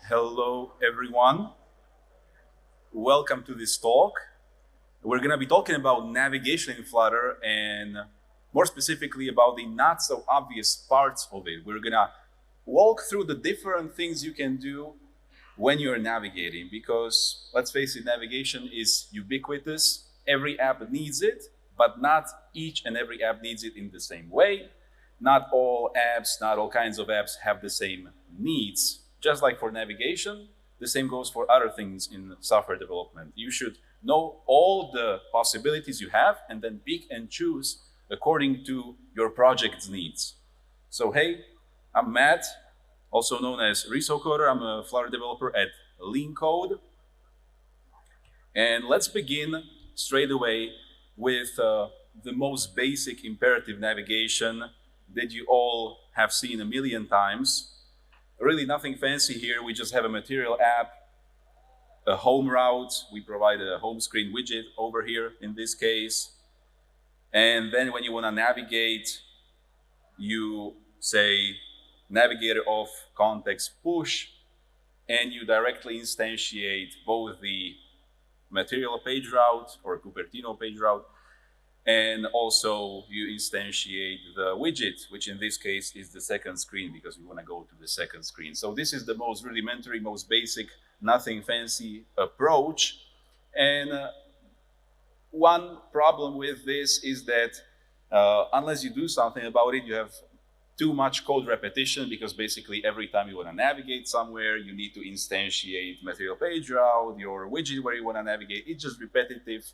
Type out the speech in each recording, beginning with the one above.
Hello, everyone. Welcome to this talk. We're going to be talking about navigation in Flutter and more specifically about the not so obvious parts of it. We're going to walk through the different things you can do when you're navigating, because let's face it, navigation is ubiquitous. Every app needs it, but not each and every app needs it in the same way. Not all apps, not all kinds of apps have the same needs. Just like for navigation, the same goes for other things in software development. You should know all the possibilities you have and then pick and choose according to your project's needs. So hey, I'm Matt, also known as Rešetár. I'm a Flutter developer at Lean Code. And let's begin straight away with the most basic imperative navigation that you all have seen a million times. Really nothing fancy here. We just have a material app, a home route. We provide a home screen widget over here in this case. And then when you want to navigate, you say navigator of context push, and you directly instantiate both the material page route or Cupertino page route, and also you instantiate the widget, which in this case is the second screen, because we want to go to the second screen. So this is the most rudimentary, most basic, nothing fancy approach. And one problem with this is that unless you do something about it, you have too much code repetition, because basically every time you want to navigate somewhere, you need to instantiate material page route, your widget where you want to navigate. It's just repetitive,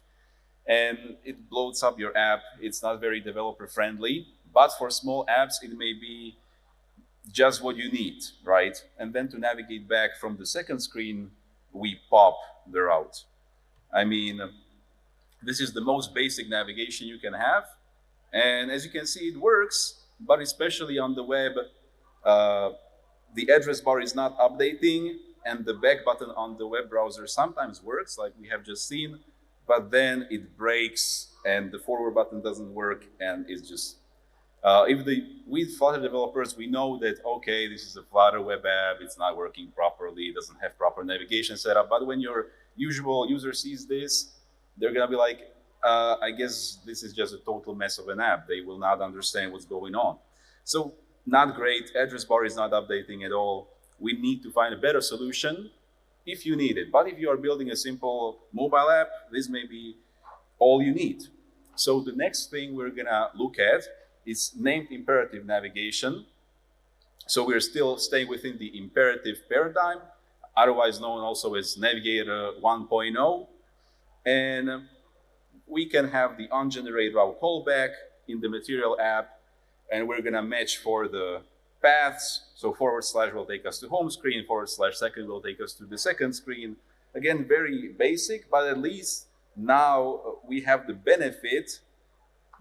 and it bloats up your app. It's not very developer friendly, but for small apps, it may be just what you need, right? And then to navigate back from the second screen, we pop the route. I mean, this is the most basic navigation you can have. And as you can see, it works, but especially on the web, the address bar is not updating, and the back button on the web browser sometimes works, like we have just seen, but then it breaks and the forward button doesn't work, and it's just, with Flutter developers, we know that, okay, this is a Flutter web app, it's not working properly, it doesn't have proper navigation setup, but when your usual user sees this, they're gonna be like, I guess this is just a total mess of an app. They will not understand what's going on. So not great, address bar is not updating at all. We need to find a better solution if you need it. But if you are building a simple mobile app, this may be all you need. So the next thing we're gonna look at is named imperative navigation. So we're still staying within the imperative paradigm, otherwise known also as Navigator 1.0. And we can have the ungenerated route callback in the material app, and we're gonna match for the paths. So / will take us to home screen, / second will take us to the second screen. Again, very basic, but at least now we have the benefit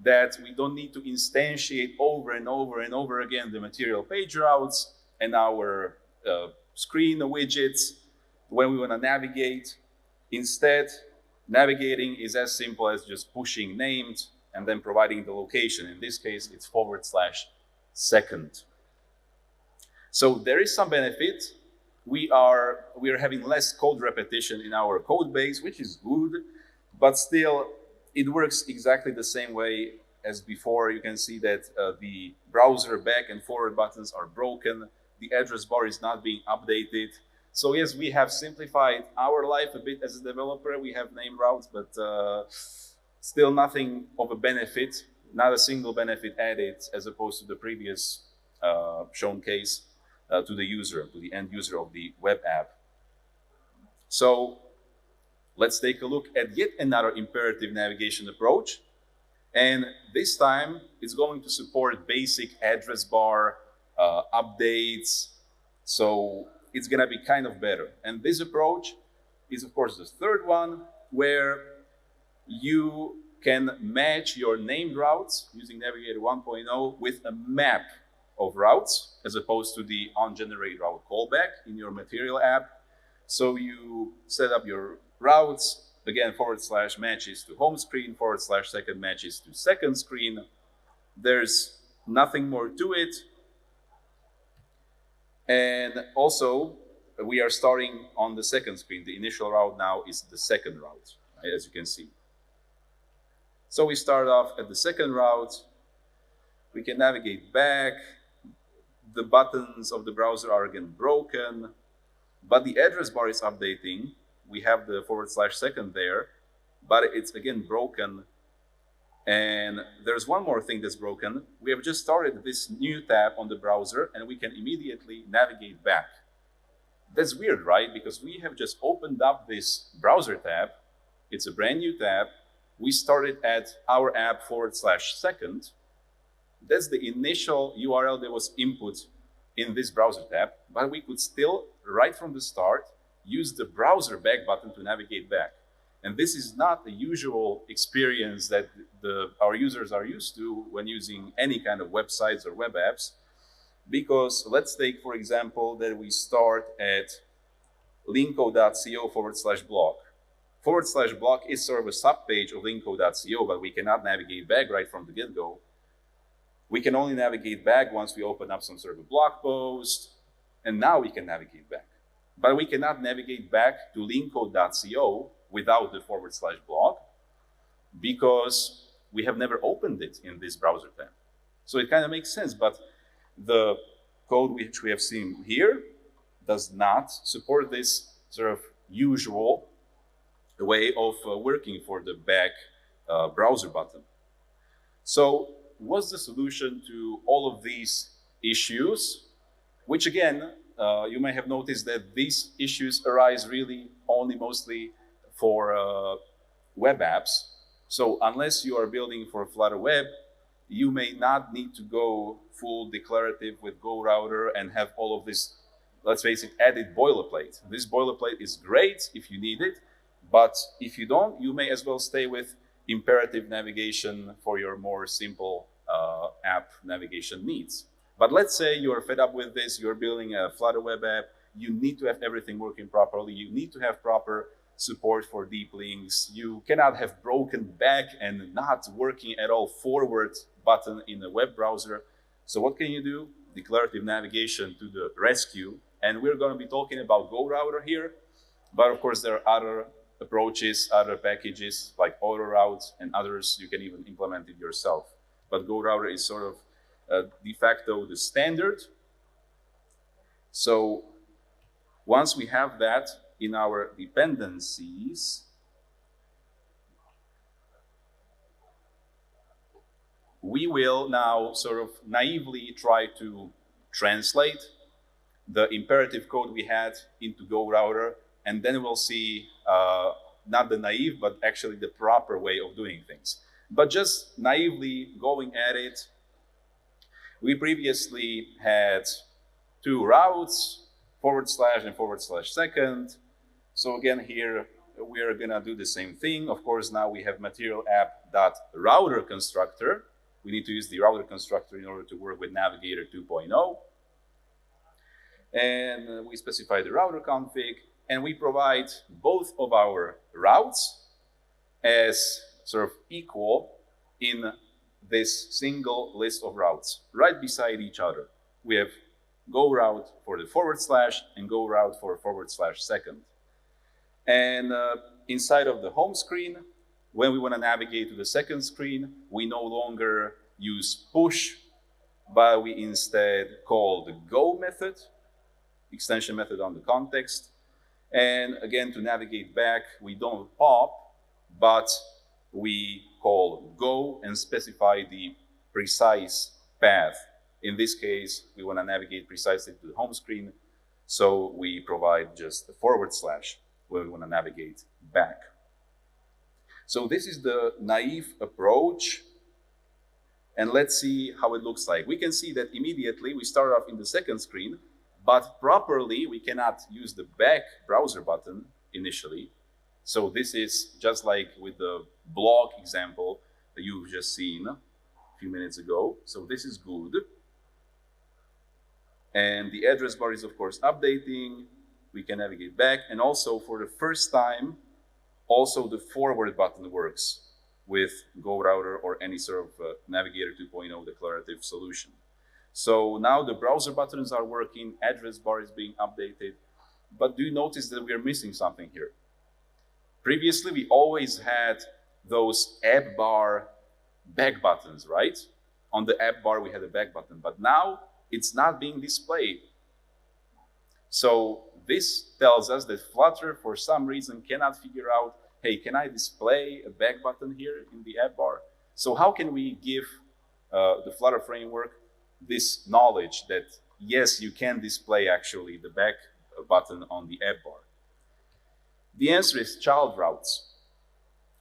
that we don't need to instantiate over and over and over again the material page routes and our screen widgets when we want to navigate. Instead, navigating is as simple as just pushing named and then providing the location. In this case, it's / second. So there is some benefit. We are having less code repetition in our code base, which is good, but still it works exactly the same way as before. You can see that the browser back and forward buttons are broken. The address bar is not being updated. So yes, we have simplified our life a bit as a developer. We have named routes, but still nothing of a benefit, not a single benefit added as opposed to the previous shown case to the user, to the end user of the web app. So let's take a look at yet another imperative navigation approach. And this time it's going to support basic address bar updates. So it's gonna be kind of better. And this approach is of course the third one, where you can match your named routes using Navigator 1.0 with a map of routes as opposed to the onGenerate route callback in your material app. So you set up your routes, again, / matches to home screen, / second matches to second screen. There's Nothing more to it. And also, we are starting on the second screen. The initial route now is the second route, right, as you can see. So we start off at the second route. We can navigate back. The buttons of the browser are again broken, but the address bar is updating. We have the /2 there, but it's again broken. And there's one more thing that's broken. We have just started this new tab on the browser, and we can immediately navigate back. That's weird, right? Because we have just opened up this browser tab. It's a brand new tab. We started at our app /2. That's the initial URL that was input in this browser tab, but we could still, right from the start, use the browser back button to navigate back. And this is not the usual experience that our users are used to when using any kind of websites or web apps. Because let's take, for example, that we start at linko.co/blog. /blog is sort of a subpage of linko.co, but we cannot navigate back right from the get-go. We can only navigate back once we open up some sort of a blog post, and now we can navigate back. But we cannot navigate back to linko.co without the /blog, because we have never opened it in this browser tab. So it kind of makes sense, but the code which we have seen here does not support this sort of usual way of working for the back browser button. So what's the solution to all of these issues? Which again, you may have noticed that these issues arise really only mostly for web apps. So unless you are building for Flutter Web, you may not need to go full declarative with GoRouter and have all of this, let's face it, added boilerplate. This boilerplate is great if you need it, but if you don't, you may as well stay with imperative navigation for your more simple app navigation needs. But let's say you're fed up with this, you're building a Flutter Web app, you need to have everything working properly, you need to have proper support for deep links, you cannot have broken back and not working at all forward button in a web browser. So what can you do? Declarative navigation to the rescue. And we're going to be talking about GoRouter here, but of course there are other approaches, other packages like AutoRoute and others. You can even implement it yourself. But GoRouter is sort of de facto the standard. So once we have that in our dependencies, we will now sort of naively try to translate the imperative code we had into GoRouter, and then we'll see not the naive, but actually the proper way of doing things. But just naively going at it, we previously had two routes, / and /2. So again, here we are gonna do the same thing. Of course, now we have material app.router constructor. We need to use the router constructor in order to work with Navigator 2.0. And we specify the router config, and we provide both of our routes as sort of equal in this single list of routes right beside each other. We have GoRoute for the / and GoRoute for /2. And inside of the home screen, when we want to navigate to the second screen, we no longer use push, but we instead call the go method, extension method on the context. And again, to navigate back, we don't pop, but we call go and specify the precise path. In this case, we want to navigate precisely to the home screen, so we provide just the / when we want to navigate back. So this is the naive approach, and let's see how it looks like. We can see that immediately we start off in the second screen, but properly we cannot use the back browser button initially. So this is just like with the blog example that you've just seen a few minutes ago. So this is good. And the address bar is of course updating. We can navigate back, and also for the first time, also the forward button works. with GoRouter or any sort of Navigator 2.0 declarative solution. So now the browser buttons are working, address bar is being updated, but do you notice that we are missing something here? Previously, we always had those app bar back buttons, right? On the app bar, we had a back button, but now it's not being displayed. So this tells us that Flutter, for some reason, cannot figure out, hey, can I display a back button here in the app bar? So how can we give the Flutter framework this knowledge that, yes, you can display actually the back button on the app bar? The answer is child routes.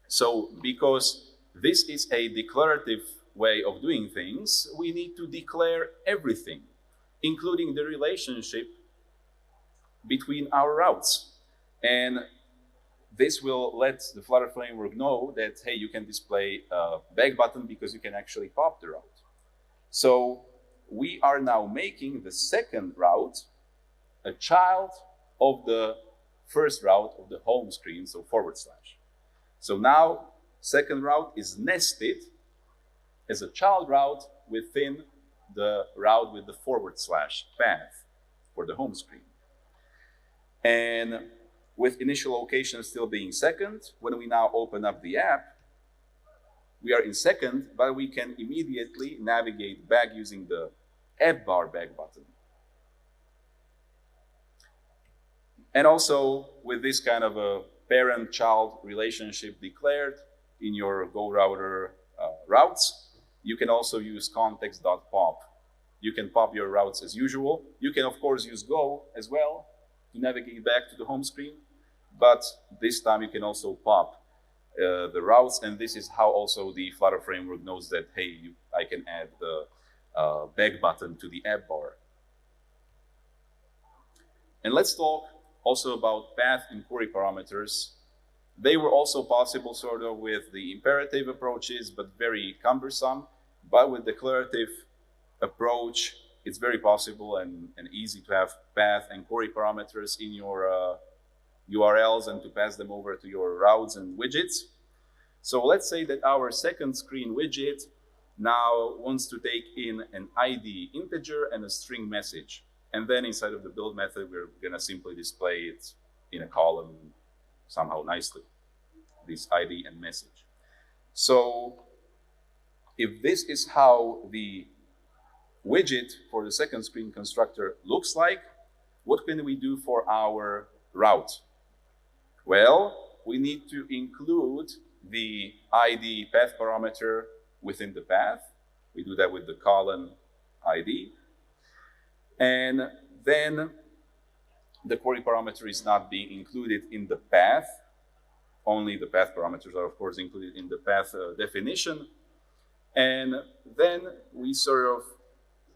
So because this is a declarative way of doing things, we need to declare everything, including the relationship between our routes. And this will let the Flutter framework know that, hey, you can display a back button because you can actually pop the route. So we are now making the second route a child of the first route of the home screen, so /. So now second route is nested as a child route within the route with the / path for the home screen. And with initial location still being second, when we now open up the app, we are in second, but we can immediately navigate back using the app bar back button. And also with this kind of a parent-child relationship declared in your GoRouter routes, you can also use context.pop. You can pop your routes as usual. You can, of course, use Go as well to navigate back to the home screen, but this time you can also pop the routes, and this is how also the Flutter framework knows that, hey, I can add the back button to the app bar. And let's talk also about path and query parameters. They were also possible sort of with the imperative approaches, but very cumbersome. But with declarative approach, it's very possible and easy to have path and query parameters in your URLs and to pass them over to your routes and widgets. So let's say that our second screen widget now wants to take in an ID integer and a string message. And then inside of the build method, we're gonna simply display it in a column somehow nicely, this ID and message. So if this is how the widget for the second screen constructor looks like, what can we do for our route? Well, we need to include the ID path parameter within the path. We do that with the colon ID. And then the query parameter is not being included in the path. Only the path parameters are, of course, included in the path definition. And then we sort of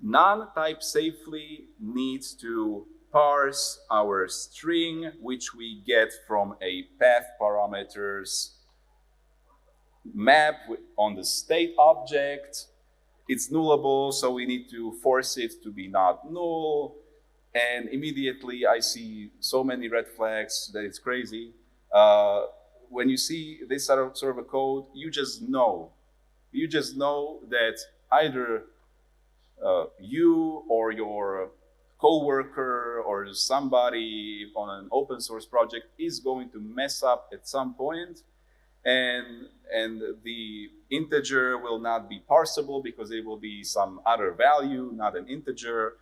non-type safely needs to parse our string, which we get from a path parameters map on the state object. It's nullable, so we need to force it to be not null. And immediately I see so many red flags that it's crazy. When you see this sort of a code, you just know. You just know that either you or your coworker or somebody on an open source project is going to mess up at some point, and the integer will not be parsable because it will be some other value, not an integer.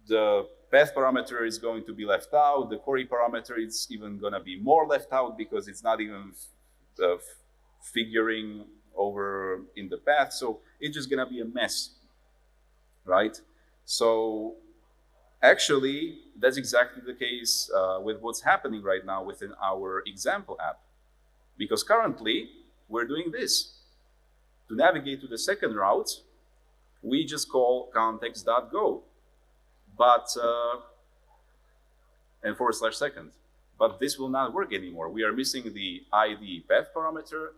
The path parameter is going to be left out. The query parameter is even going to be more left out because it's not even figuring over in the path. So it's just going to be a mess, right? So actually, that's exactly the case with what's happening right now within our example app. Because currently, we're doing this. To navigate to the second route, we just call context.go, but and /second. But this will not work anymore. We are missing the ID path parameter,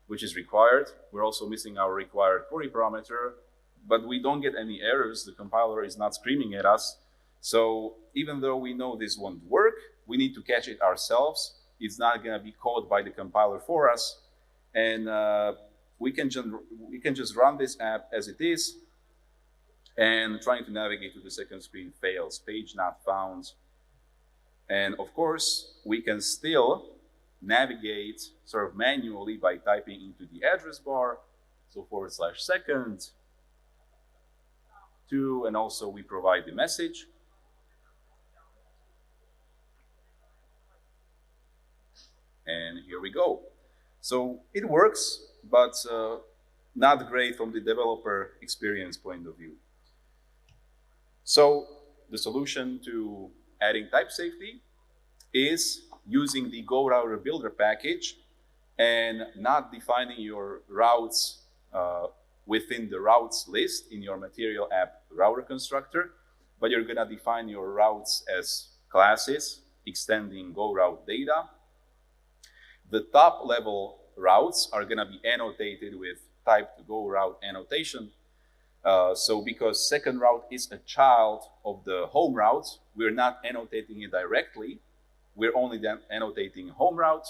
which is required. We're also missing our required query parameter, but we don't get any errors. The compiler is not screaming at us. So even though we know this won't work, we need to catch it ourselves. It's not going to be called by the compiler for us. And we can just run this app as it is, and trying to navigate to the second screen fails, page not found. And of course, we can still navigate sort of manually by typing into the address bar, so /2, and also we provide the message. And here we go. So it works, but not great from the developer experience point of view. So the solution to adding type safety is using the GoRouter builder package and not defining your routes within the routes list in your material app router constructor, but you're going to define your routes as classes extending GoRoute data. The top level routes are going to be annotated with type to GoRoute annotation. So because second route is a child of the home route, we're not annotating it directly. We're only then annotating home route,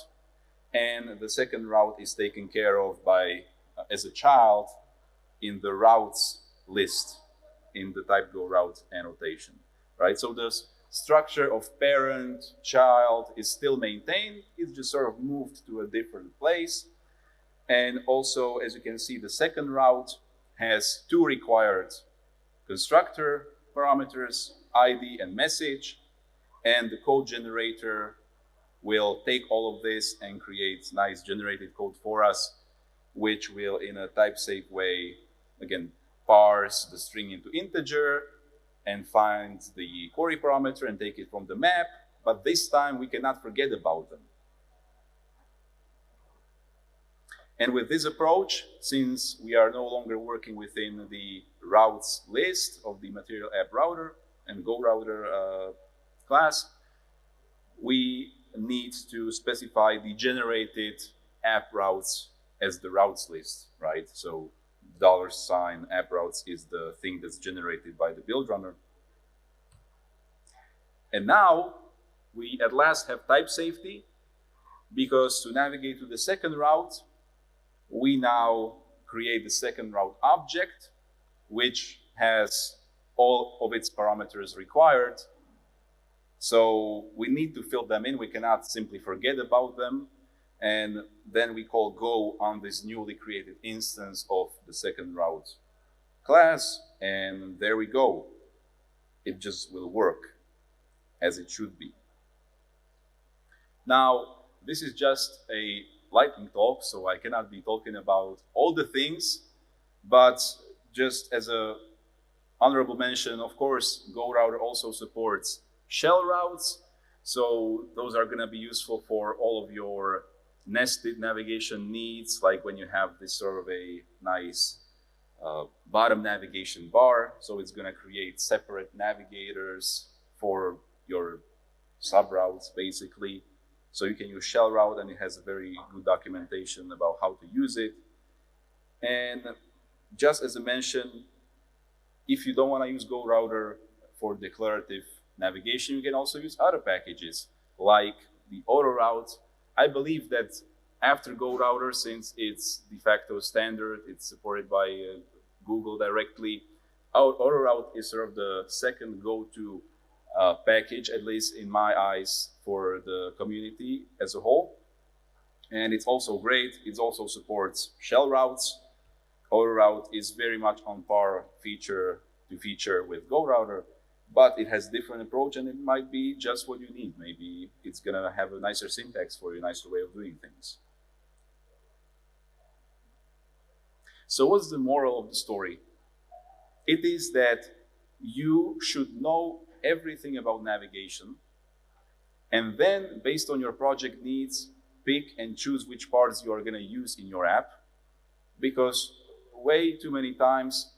and the second route is taken care of by as a child in the routes list in the type GoRoute annotation, right? So the structure of parent, child is still maintained. It's just sort of moved to a different place. And also, as you can see, the second route has two required constructor parameters, ID and message, and the code generator will take all of this and create nice generated code for us, which will, in a type-safe way, again, parse the string into integer and find the query parameter and take it from the map, but this time we cannot forget about them. And with this approach, since we are no longer working within the routes list of the material app router and GoRouter class, we need to specify the generated app routes as the routes list, right? So $ app routes is the thing that's generated by the build runner. And now we at last have type safety, because to navigate to the second route, we now create the second route object, which has all of its parameters required. So we need to fill them in. We cannot simply forget about them. And then we call go on this newly created instance of the second route class. And there we go. It just will work as it should be. Now, this is just a lightning talk, so I cannot be talking about all the things, but just as a honorable mention, of course, GoRouter also supports shell routes. So those are going to be useful for all of your nested navigation needs, like when you have this sort of a nice bottom navigation bar. So it's going to create separate navigators for your subroutes, basically. So you can use shell route, and it has a very good documentation about how to use it. And just as I mentioned, if you don't want to use GoRouter for declarative navigation, you can also use other packages like the AutoRoute. I believe that after GoRouter, since it's de facto standard, it's supported by Google directly, AutoRoute is sort of the second go-to package, at least in my eyes, for the community as a whole. And it's also great. It also supports shell routes. AutoRoute is very much on par feature to feature with GoRouter, but it has different approach, and it might be just what you need. Maybe it's gonna have a nicer syntax for you, a nicer way of doing things. So what's the moral of the story? It is that you should know everything about navigation, and then based on your project needs, pick and choose which parts you are going to use in your app, because way too many times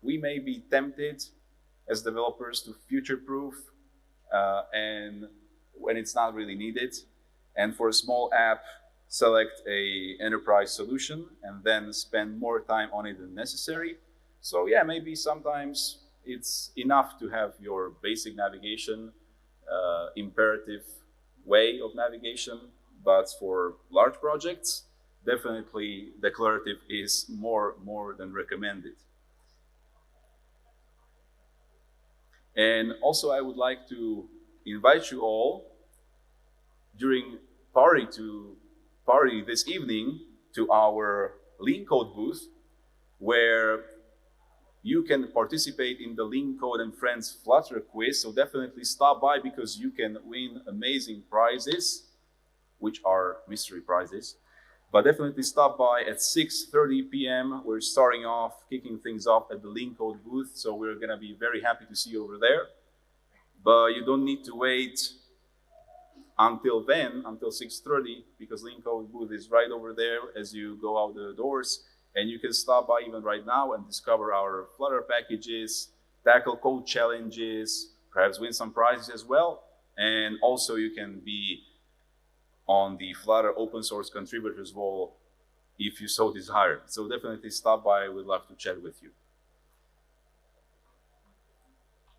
we may be tempted as developers to future-proof and when it's not really needed. And for a small app, select a enterprise solution and then spend more time on it than necessary. So yeah, maybe sometimes it's enough to have your basic navigation, imperative way of navigation, but for large projects, definitely declarative is more than recommended. And also I would like to invite you all during party this evening to our Lean Code booth, where you can participate in the Lean Code and Friends Flutter quiz. So definitely stop by, because you can win amazing prizes, which are mystery prizes. But definitely stop by at 6:30 p.m. We're starting off, kicking things off at the Lean Code booth. So we're gonna be very happy to see you over there. But you don't need to wait until then, until 6:30, because Lean Code booth is right over there as you go out the doors. And you can stop by even right now and discover our Flutter packages, tackle code challenges, perhaps win some prizes as well. And also you can be on the Flutter open source contributors wall if you so desire. So definitely stop by. We'd love to chat with you.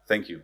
Thank you.